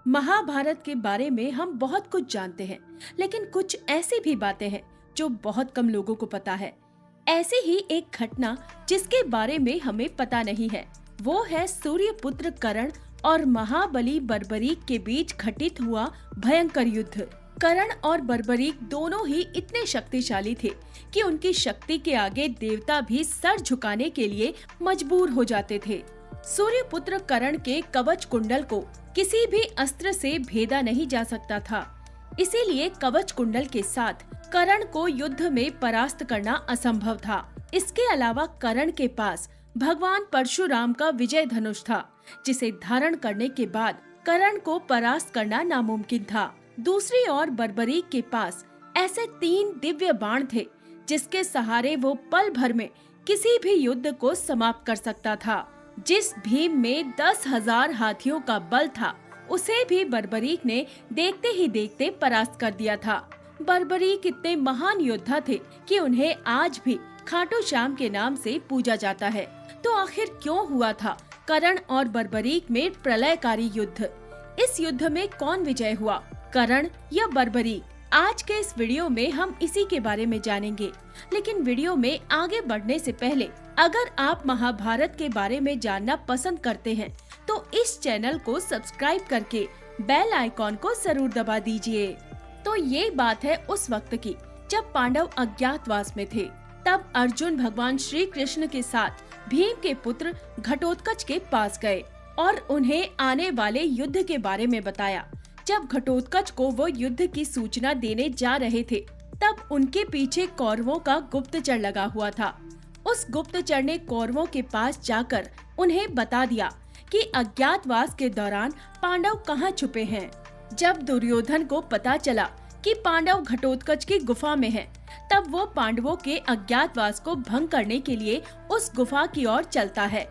महाभारत के बारे में हम बहुत कुछ जानते हैं, लेकिन कुछ ऐसी भी बातें हैं जो बहुत कम लोगों को पता है। ऐसी ही एक घटना जिसके बारे में हमें पता नहीं है, वो है सूर्यपुत्र कर्ण और महाबली बर्बरीक के बीच घटित हुआ भयंकर युद्ध। कर्ण और बर्बरीक दोनों ही इतने शक्तिशाली थे कि उनकी शक्ति के आगे देवता भी सर झुकाने के लिए मजबूर हो जाते थे। सूर्यपुत्र कर्ण के कवच कुंडल को किसी भी अस्त्र से भेदा नहीं जा सकता था, इसीलिए कवच कुंडल के साथ कर्ण को युद्ध में परास्त करना असंभव था। इसके अलावा कर्ण के पास भगवान परशुराम का विजय धनुष था, जिसे धारण करने के बाद कर्ण को परास्त करना नामुमकिन था। दूसरी ओर बर्बरीक के पास ऐसे 3 दिव्य बाण थे, जिसके सहारे वो पल भर में किसी भी युद्ध को समाप्त कर सकता था। जिस भीम में 10,000 हाथियों का बल था, उसे भी बर्बरीक ने देखते ही देखते परास्त कर दिया था। बर्बरीक इतने महान योद्धा थे कि उन्हें आज भी खाटू श्याम के नाम से पूजा जाता है। तो आखिर क्यों हुआ था कर्ण और बर्बरीक में प्रलयकारी युद्ध? इस युद्ध में कौन विजय हुआ, कर्ण या बर्बरीक? आज के इस वीडियो में हम इसी के बारे में जानेंगे। लेकिन वीडियो में आगे बढ़ने से पहले अगर आप महाभारत के बारे में जानना पसंद करते हैं तो इस चैनल को सब्सक्राइब करके बेल आइकॉन को जरूर दबा दीजिए। तो ये बात है उस वक्त की जब पांडव अज्ञातवास में थे। तब अर्जुन भगवान श्री कृष्ण के साथ भीम के पुत्र घटोत्कच के पास गए और उन्हें आने वाले युद्ध के बारे में बताया। जब घटोत्कच को वो युद्ध की सूचना देने जा रहे थे, तब उनके पीछे कौरवों का गुप्तचर लगा हुआ था। उस गुप्तचर ने कौरवों के पास जाकर उन्हें बता दिया कि अज्ञातवास के दौरान पांडव कहाँ छुपे हैं। जब दुर्योधन को पता चला कि पांडव घटोत्कच की गुफा में हैं, तब वो पांडवों के अज्ञातवास को भंग करने के लिए उस गुफा की ओर चलता है।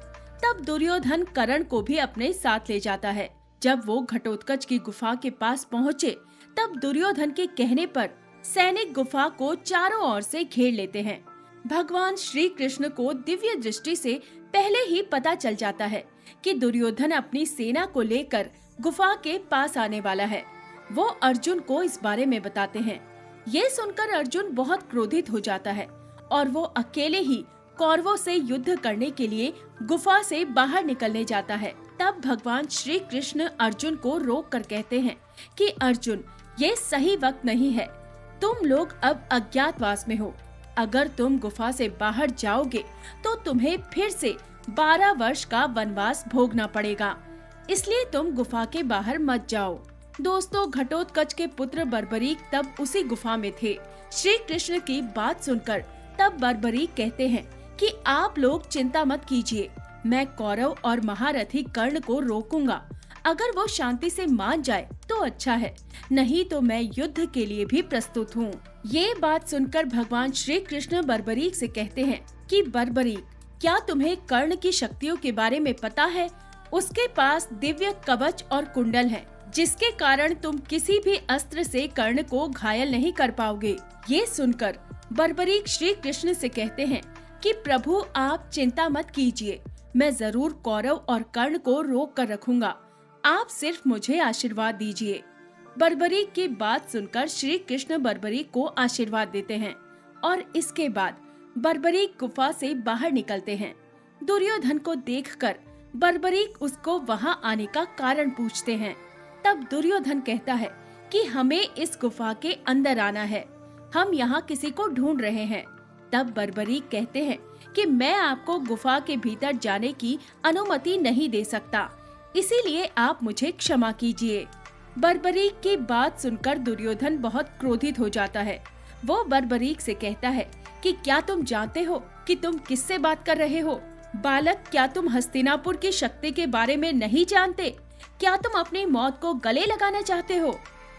तब दुर्योधन कर्ण को भी अपने साथ ले जाता है। जब वो घटोत्कच की गुफा के पास पहुँचे, तब दुर्योधन के कहने पर सैनिक गुफा को चारों ओर से घेर लेते हैं। भगवान श्री कृष्ण को दिव्य दृष्टि से पहले ही पता चल जाता है कि दुर्योधन अपनी सेना को लेकर गुफा के पास आने वाला है। वो अर्जुन को इस बारे में बताते हैं। ये सुनकर अर्जुन बहुत क्रोधित हो जाता है और वो अकेले ही कौरवों से युद्ध करने के लिए गुफा से बाहर निकलने जाता है। तब भगवान श्री कृष्ण अर्जुन को रोक कर कहते हैं कि अर्जुन, ये सही वक्त नहीं है। तुम लोग अब अज्ञातवास में हो। अगर तुम गुफा से बाहर जाओगे तो तुम्हें फिर से 12 वर्ष का वनवास भोगना पड़ेगा, इसलिए तुम गुफा के बाहर मत जाओ। दोस्तों, घटोत्कच के पुत्र बर्बरीक तब उसी गुफा में थे। श्री कृष्ण की बात सुनकर तब बर्बरीक कहते हैं कि आप लोग चिंता मत कीजिए, मैं कौरव और महारथी कर्ण को रोकूंगा। अगर वो शांति से मान जाए तो अच्छा है, नहीं तो मैं युद्ध के लिए भी प्रस्तुत हूँ। ये बात सुनकर भगवान श्री कृष्ण बर्बरीक से कहते हैं कि बर्बरीक, क्या तुम्हें कर्ण की शक्तियों के बारे में पता है? उसके पास दिव्य कवच और कुंडल है, जिसके कारण तुम किसी भी अस्त्र से कर्ण को घायल नहीं कर पाओगे। ये सुनकर बर्बरीक श्री कृष्ण से कहते हैं कि प्रभु, आप चिंता मत कीजिए, मैं जरूर कौरव और कर्ण को रोक कर रखूंगा। आप सिर्फ मुझे आशीर्वाद दीजिए। बर्बरीक की बात सुनकर श्री कृष्ण बर्बरीक को आशीर्वाद देते हैं और इसके बाद बर्बरीक गुफा से बाहर निकलते हैं। दुर्योधन को देखकर बर्बरीक उसको वहां आने का कारण पूछते हैं। तब दुर्योधन कहता है कि हमें इस गुफा के अंदर आना है, हम यहाँ किसी को ढूंढ रहे हैं। तब बर्बरीक कहते हैं कि मैं आपको गुफा के भीतर जाने की अनुमति नहीं दे सकता, इसीलिए आप मुझे क्षमा कीजिए। बर्बरीक की बात सुनकर दुर्योधन बहुत क्रोधित हो जाता है। वो बर्बरीक से कहता है कि क्या तुम जानते हो कि तुम किससे बात कर रहे हो? बालक, क्या तुम हस्तिनापुर की शक्ति के बारे में नहीं जानते? क्या तुम अपनी मौत को गले लगाना चाहते हो?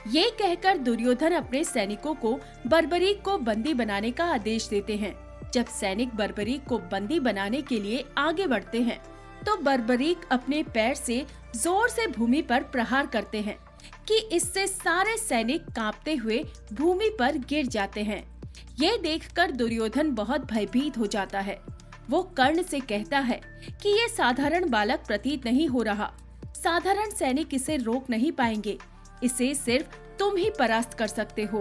ये कहकर दुर्योधन अपने सैनिकों को बर्बरीक को बंदी बनाने का आदेश देते हैं। जब सैनिक बर्बरीक को बंदी बनाने के लिए आगे बढ़ते हैं, तो बर्बरीक अपने पैर से जोर से भूमि पर प्रहार करते हैं कि इससे सारे सैनिक कांपते हुए भूमि पर गिर जाते हैं। ये देखकर दुर्योधन बहुत भयभीत हो जाता है। वो कर्ण से कहता है कि ये साधारण बालक प्रतीत नहीं हो रहा, साधारण सैनिक इसे रोक नहीं पाएंगे। इसे सिर्फ तुम ही परास्त कर सकते हो।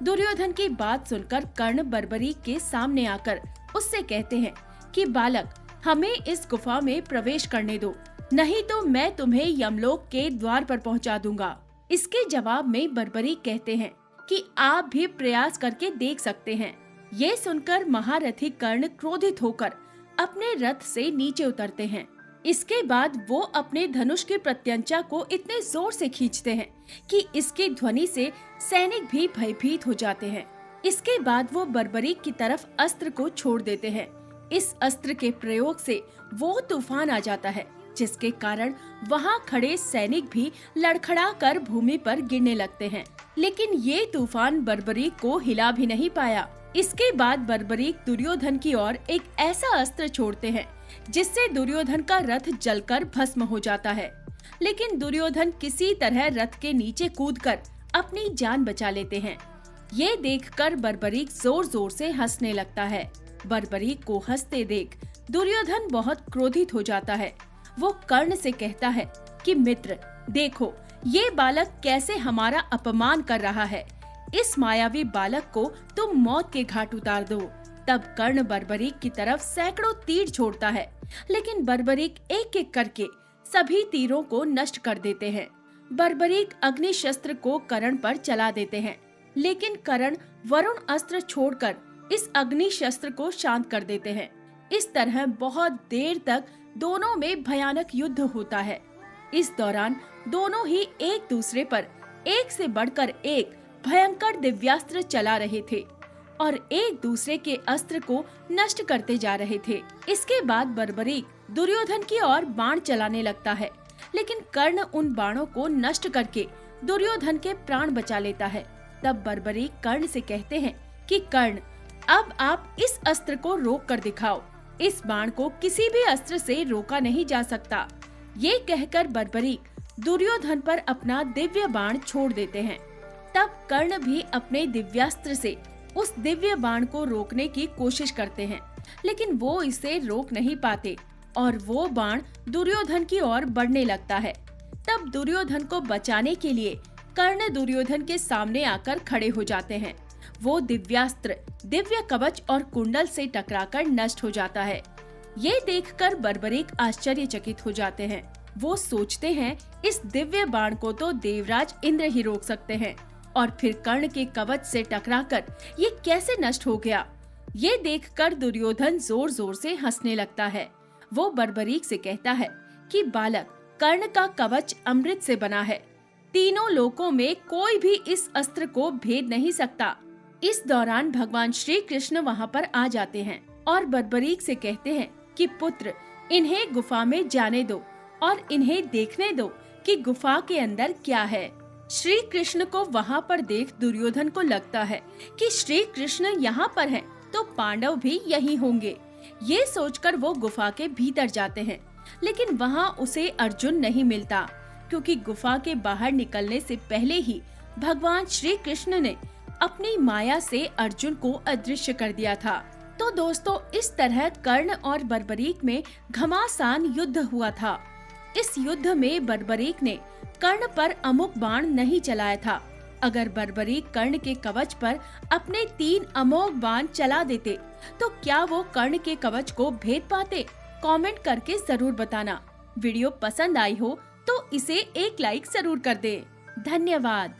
दुर्योधन की बात सुनकर कर्ण बर्बरीक के सामने आकर उससे कहते हैं कि बालक, हमें इस गुफा में प्रवेश करने दो, नहीं तो मैं तुम्हें यमलोक के द्वार पर पहुंचा दूंगा। इसके जवाब में बर्बरीक कहते हैं कि आप भी प्रयास करके देख सकते हैं। ये सुनकर महारथी कर्ण क्रोधित होकर अपने रथ से नीचे उतरते हैं। इसके बाद वो अपने धनुष की प्रत्यंचा को इतने जोर से खींचते हैं कि इसकी ध्वनि से सैनिक भी भयभीत हो जाते हैं। इसके बाद वो बर्बरीक की तरफ अस्त्र को छोड़ देते हैं। इस अस्त्र के प्रयोग से वो तूफान आ जाता है, जिसके कारण वहाँ खड़े सैनिक भी लड़खड़ाकर भूमि पर गिरने लगते हैं। लेकिन ये तूफान बर्बरीक को हिला भी नहीं पाया। इसके बाद बर्बरीक दुर्योधन की ओर एक ऐसा अस्त्र छोड़ते हैं जिससे दुर्योधन का रथ जलकर भस्म हो जाता है। लेकिन दुर्योधन किसी तरह रथ के नीचे कूदकर अपनी जान बचा लेते हैं। ये देखकर बर्बरीक जोर जोर से हंसने लगता है। बर्बरीक को हंसते देख दुर्योधन बहुत क्रोधित हो जाता है। वो कर्ण से कहता है कि मित्र, देखो ये बालक कैसे हमारा अपमान कर रहा है। इस मायावी बालक को तुम मौत के घाट उतार दो। तब कर्ण बर्बरीक की तरफ सैकड़ों तीर छोड़ता है, लेकिन बर्बरीक एक एक करके सभी तीरों को नष्ट कर देते हैं। बर्बरीक अग्नि शस्त्र को कर्ण पर चला देते हैं, लेकिन कर्ण वरुण अस्त्र छोड़कर इस अग्नि शस्त्र को शांत कर देते हैं। इस तरह बहुत देर तक दोनों में भयानक युद्ध होता है। इस दौरान दोनों ही एक दूसरे पर एक से बढ़कर एक भयंकर दिव्यास्त्र चला रहे थे और एक दूसरे के अस्त्र को नष्ट करते जा रहे थे। इसके बाद बर्बरीक दुर्योधन की ओर बाण चलाने लगता है, लेकिन कर्ण उन बाणों को नष्ट करके दुर्योधन के प्राण बचा लेता है। तब बर्बरीक कर्ण से कहते हैं कि कर्ण, अब आप इस अस्त्र को रोक कर दिखाओ। इस बाण को किसी भी अस्त्र से रोका नहीं जा सकता। ये कहकर बर्बरीक दुर्योधन पर अपना दिव्य बाण छोड़ देते हैं। तब कर्ण भी अपने दिव्यास्त्र से उस दिव्य बाण को रोकने की कोशिश करते हैं, लेकिन वो इसे रोक नहीं पाते और वो बाण दुर्योधन की ओर बढ़ने लगता है। तब दुर्योधन को बचाने के लिए कर्ण दुर्योधन के सामने आकर खड़े हो जाते हैं। वो दिव्यास्त्र दिव्य कवच और कुंडल से टकराकर नष्ट हो जाता है। ये देखकर बर्बरीक आश्चर्यचकित हो जाते हैं। वो सोचते हैं इस दिव्य बाण को तो देवराज इंद्र ही रोक सकते हैं, और फिर कर्ण के कवच से टकराकर ये कैसे नष्ट हो गया। ये देखकर दुर्योधन जोर जोर से हंसने लगता है। वो बर्बरीक से कहता है कि बालक, कर्ण का कवच अमृत से बना है। तीनों लोकों में कोई भी इस अस्त्र को भेद नहीं सकता। इस दौरान भगवान श्री कृष्ण वहाँ पर आ जाते हैं और बर्बरीक से कहते हैं कि पुत्र, इन्हें गुफा में जाने दो और इन्हें देखने दो कि गुफा के अंदर क्या है। श्री कृष्ण को वहाँ पर देख दुर्योधन को लगता है कि श्री कृष्ण यहाँ पर हैं, तो पांडव भी यहीं होंगे। ये सोचकर वो गुफा के भीतर जाते हैं, लेकिन वहाँ उसे अर्जुन नहीं मिलता, क्योंकि गुफा के बाहर निकलने से पहले ही भगवान श्री कृष्ण ने अपनी माया से अर्जुन को अदृश्य कर दिया था। तो दोस्तों, इस तरह कर्ण और बर्बरीक में घमासान युद्ध हुआ था। इस युद्ध में बर्बरीक ने कर्ण पर अमुक बाण नहीं चलाया था। अगर बर्बरीक कर्ण के कवच पर अपने 3 अमोघ बाण चला देते, तो क्या वो कर्ण के कवच को भेद पाते? कमेंट करके जरूर बताना। वीडियो पसंद आई हो तो इसे एक लाइक जरूर कर दें। धन्यवाद।